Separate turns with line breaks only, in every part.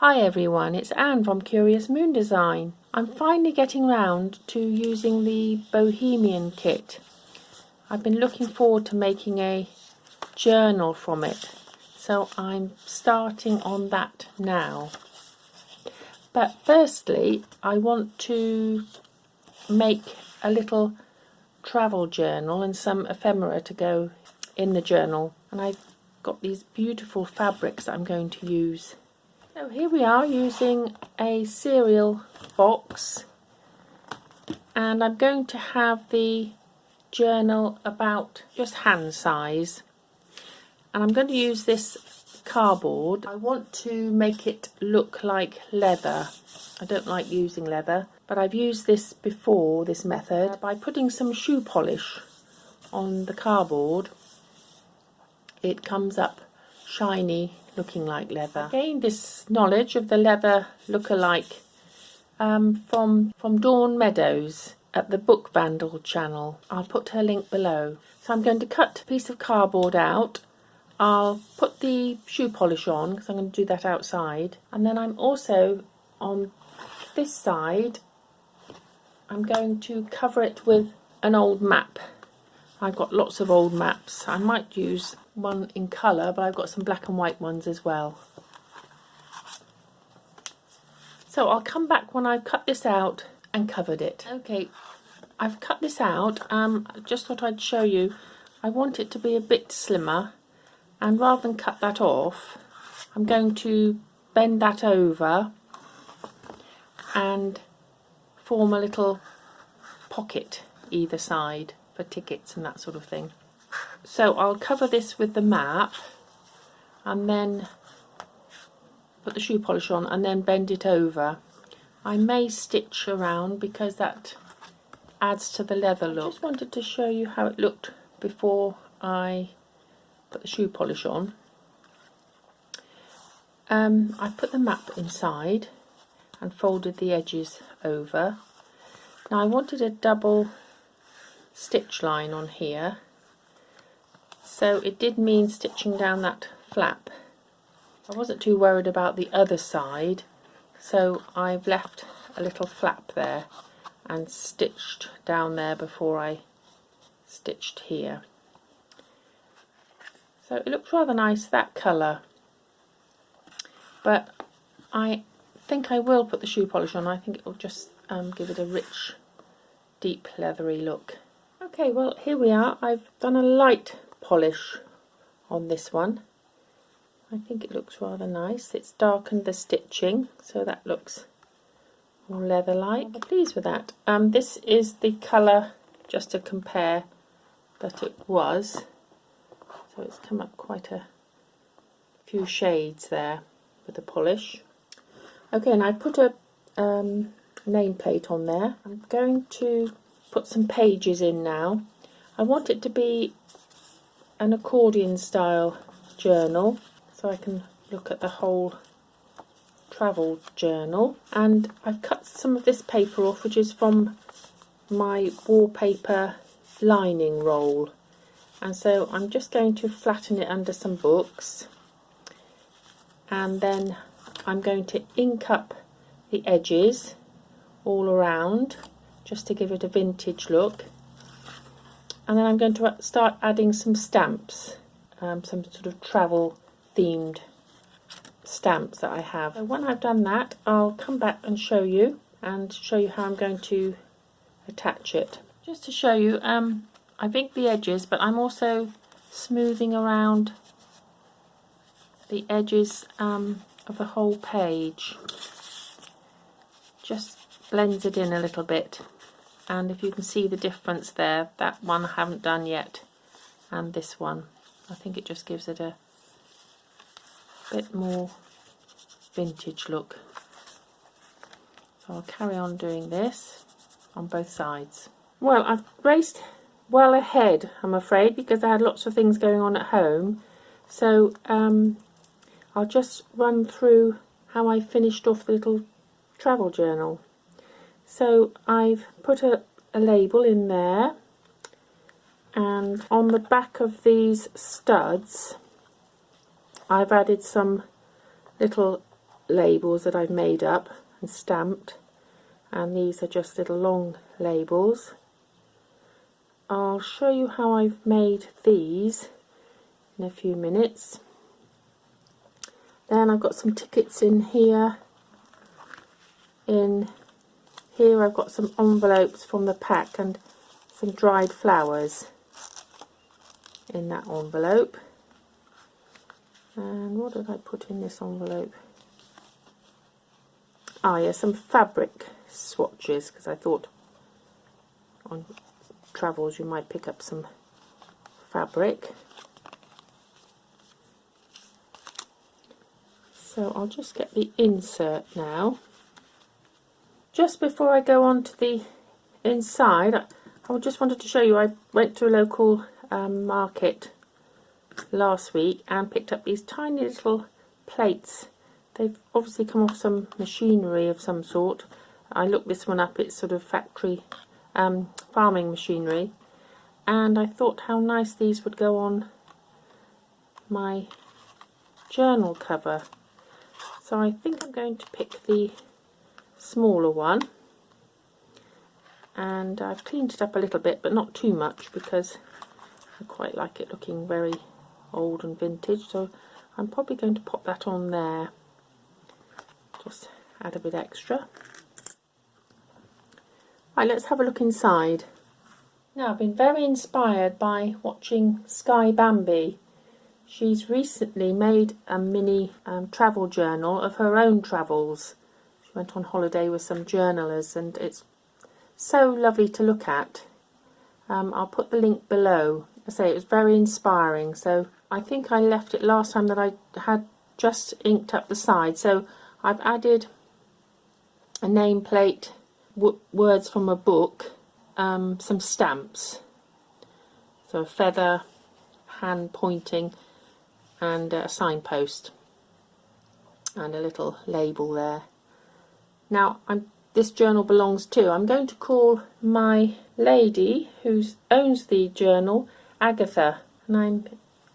Hi everyone, it's Anne from Curious Moon Design. I'm finally getting round to using the Bohemian kit. I've been looking forward to making a journal from it, so I'm starting on that now. But firstly, I want to make a little travel journal and some ephemera to go in the journal. And I've got these beautiful fabrics that I'm going to use. So here we are using a cereal box, and I'm going to have the journal about just hand size, and I'm going to use this cardboard. I want to make it look like leather. I don't like using leather, but I've used this before, this method, by putting some shoe polish on the cardboard. It comes up shiny, looking like leather. I gained this knowledge of the leather look-alike from Dawn Meadows at the Book Vandal channel. I'll put her link below. So I'm going to cut a piece of cardboard out. I'll put the shoe polish on because I'm going to do that outside, and then I'm also on this side I'm going to cover it with an old map. I've got lots of old maps. I might use one in colour, but I've got some black and white ones as well. So I'll come back when I've cut this out and covered it. Okay, I've cut this out. Just thought I'd show you. I want it to be a bit slimmer, and rather than cut that off, I'm going to bend that over and form a little pocket either side for tickets and that sort of thing. So I'll cover this with the map and then put the shoe polish on and then bend it over. I may stitch around because that adds to the leather look. I just wanted to show you how it looked before I put the shoe polish on. I put the map inside and folded the edges over. Now I wanted a double stitch line on here, so it did mean stitching down that flap. I wasn't too worried about the other side, so I've left a little flap there and stitched down there before I stitched here. So it looks rather nice, that colour, but I think I will put the shoe polish on. I think it will just give it a rich, deep leathery look. Okay, well here we are. I've done a light polish on this one. I think it looks rather nice. It's darkened the stitching, so that looks more leather-like. I'm pleased with that. This is the colour, just to compare, that it was. So it's come up quite a few shades there with the polish. Okay, and I put a nameplate on there. I'm going to put some pages in now. I want it to be an accordion style journal, so I can look at the whole travel journal. And I've cut some of this paper off, which is from my wallpaper lining roll, and so I'm just going to flatten it under some books, and then I'm going to ink up the edges all around just to give it a vintage look, and then I'm going to start adding some stamps, some sort of travel themed stamps that I have. So when I've done that, I'll come back and show you how I'm going to attach it. Just to show you, I've inked the edges, but I'm also smoothing around the edges of the whole page. Just blends it in a little bit, and if you can see the difference there, that one I haven't done yet, and this one, I think it just gives it a bit more vintage look. So I'll carry on doing this on both sides. Well, I've raced well ahead, I'm afraid, because I had lots of things going on at home, so I'll just run through how I finished off the little travel journal. So I've put a label in there, and on the back of these studs I've added some little labels that I've made up and stamped, and these are just little long labels. I'll show you how I've made these in a few minutes. Then I've got some tickets in here. In here I've got some envelopes from the pack and some dried flowers in that envelope. And what did I put in this envelope? Ah, yeah, some fabric swatches, because I thought on travels you might pick up some fabric. So I'll just get the insert now. Just before I go on to the inside, I just wanted to show you, I went to a local market last week and picked up these tiny little plates. They've obviously come off some machinery of some sort. I looked this one up, it's sort of factory farming machinery, and I thought how nice these would go on my journal cover. So I think I'm going to pick the smaller one, and I've cleaned it up a little bit, but not too much, because I quite like it looking very old and vintage. So I'm probably going to pop that on there, just add a bit extra. Right, let's have a look inside. Now, I've been very inspired by watching Sky Bambi. She's recently made a mini travel journal of her own travels. She went on holiday with some journalers, and it's so lovely to look at. I'll put the link below. I say it was very inspiring. So I think I left it last time that I had just inked up the side. So I've added a nameplate, words from a book, some stamps. So a feather, hand pointing, and a signpost, and a little label there. Now, this journal belongs to, I'm going to call my lady who owns the journal Agatha, and I'm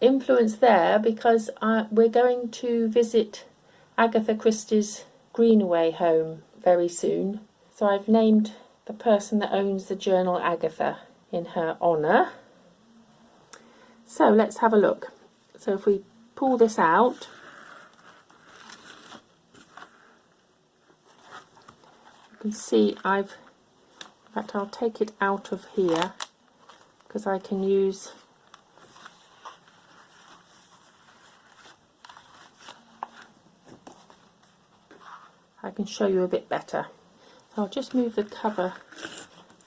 influenced there because we're going to visit Agatha Christie's Greenaway home very soon. So I've named the person that owns the journal Agatha in her honour. So let's have a look. So if we pull this out, you can see in fact I'll take it out of here because I can use I can show you a bit better. So I'll just move the cover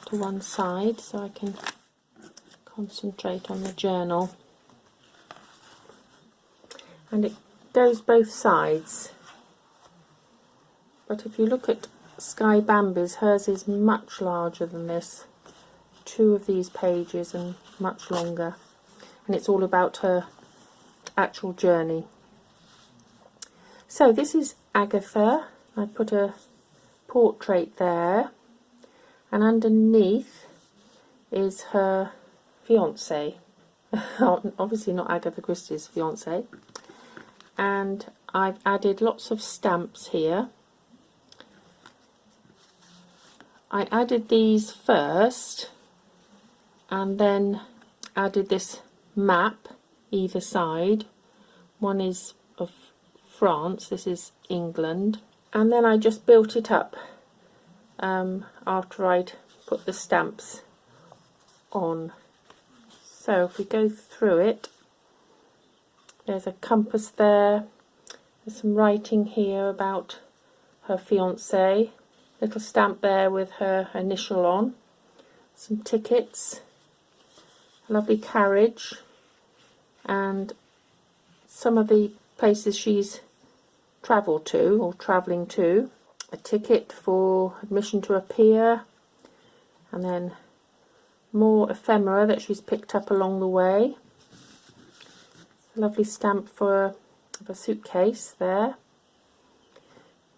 to one side so I can concentrate on the journal. And it goes both sides. But if you look at Sky Bambi's, hers is much larger than this. 2 of these pages and much longer. And it's all about her actual journey. So this is Agatha. I put a portrait there, and underneath is her fiance. Obviously not Agatha Christie's fiance. And I've added lots of stamps here. I added these first and then added this map either side. One is of France, this is England, and then I just built it up after I'd put the stamps on. So if we go through it, there's a compass there, there's some writing here about her fiance, little stamp there with her initial on, some tickets, a lovely carriage, and some of the places she's travelled to or travelling to, a ticket for admission to a pier, and then more ephemera that she's picked up along the way. A lovely stamp for a suitcase there.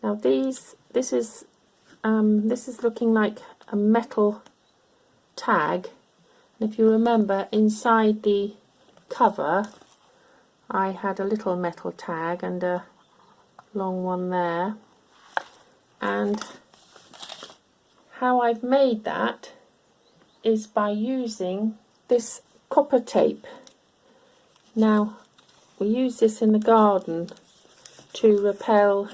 Now this is looking like a metal tag, and if you remember, inside the cover I had a little metal tag and a long one there. And how I've made that is by using this copper tape. Now, we use this in the garden to repel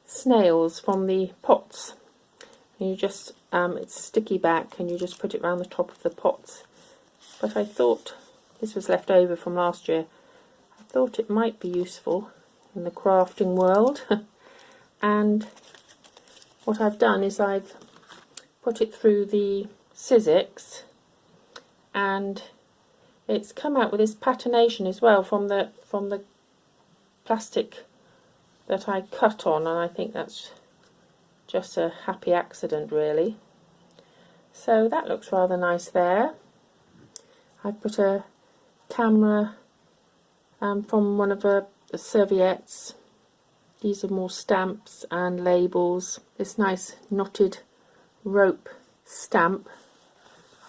snails from the pots. And you just, it's sticky back, and you just put it around the top of the pots. But I thought, this was left over from last year, I thought it might be useful in the crafting world. And what I've done is I've put it through the Sizzix, and it's come out with this patination as well from the plastic that I cut on, and I think that's just a happy accident really. So that looks rather nice there. I've put a camera from one of the serviettes. These are more stamps and labels. This nice knotted rope stamp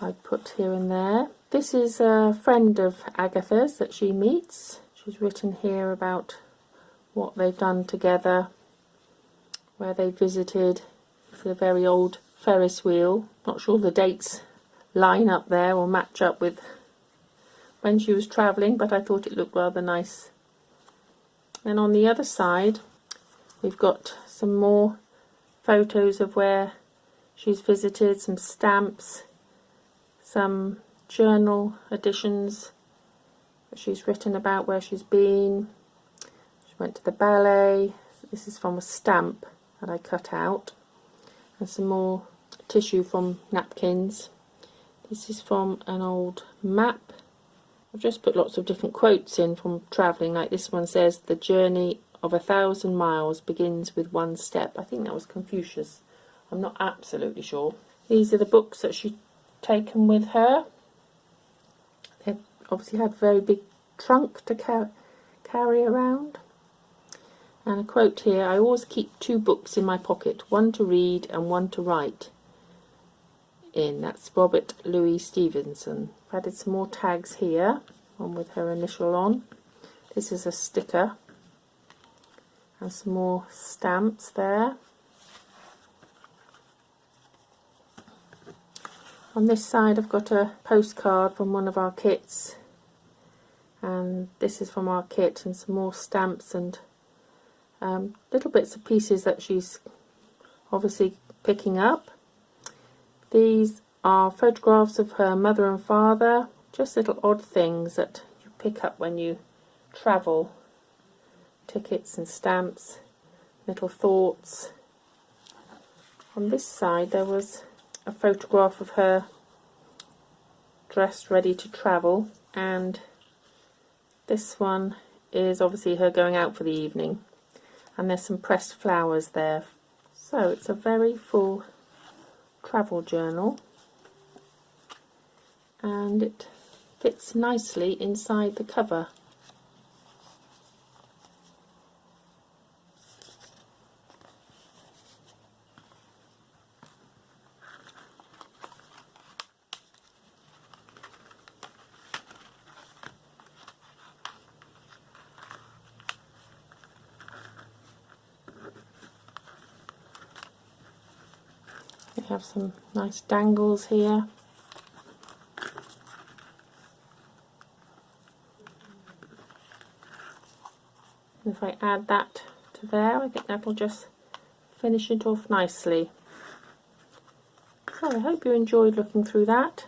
I put here and there. This is a friend of Agatha's that she meets. She's written here about what they've done together, where they visited. It's a very old Ferris wheel. Not sure the dates line up there or match up with when she was travelling, but I thought it looked rather nice. And on the other side we've got some more photos of where she's visited, some stamps, some journal editions that she's written about where she's been. She went to the ballet. This is from a stamp that I cut out, and some more tissue from napkins. This is from an old map. I've just put lots of different quotes in from travelling, like this one says, "The journey of 1,000 miles begins with one step." I think that was Confucius. I'm not absolutely sure. These are the books that she'd taken with her. They obviously had a very big trunk to carry around. And a quote here: "I always keep 2 books in my pocket, one to read and one to write in." That's Robert Louis Stevenson. I've added some more tags here, one with her initial on. This is a sticker, and some more stamps there. On this side I've got a postcard from one of our kits, and this is from our kit, and some more stamps and little bits and pieces that she's obviously picking up. These are photographs of her mother and father, just little odd things that you pick up when you travel. Tickets and stamps, little thoughts. On this side there was a photograph of her dressed ready to travel, and this one is obviously her going out for the evening, and there's some pressed flowers there. So it's a very full travel journal, and it fits nicely inside the cover. We have some nice dangles here. And if I add that to there, I think that'll just finish it off nicely. So I hope you enjoyed looking through that.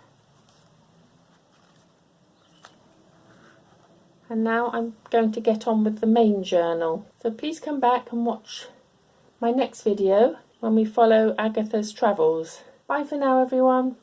And now I'm going to get on with the main journal. So please come back and watch my next video when we follow Agatha's travels. Bye for now, everyone.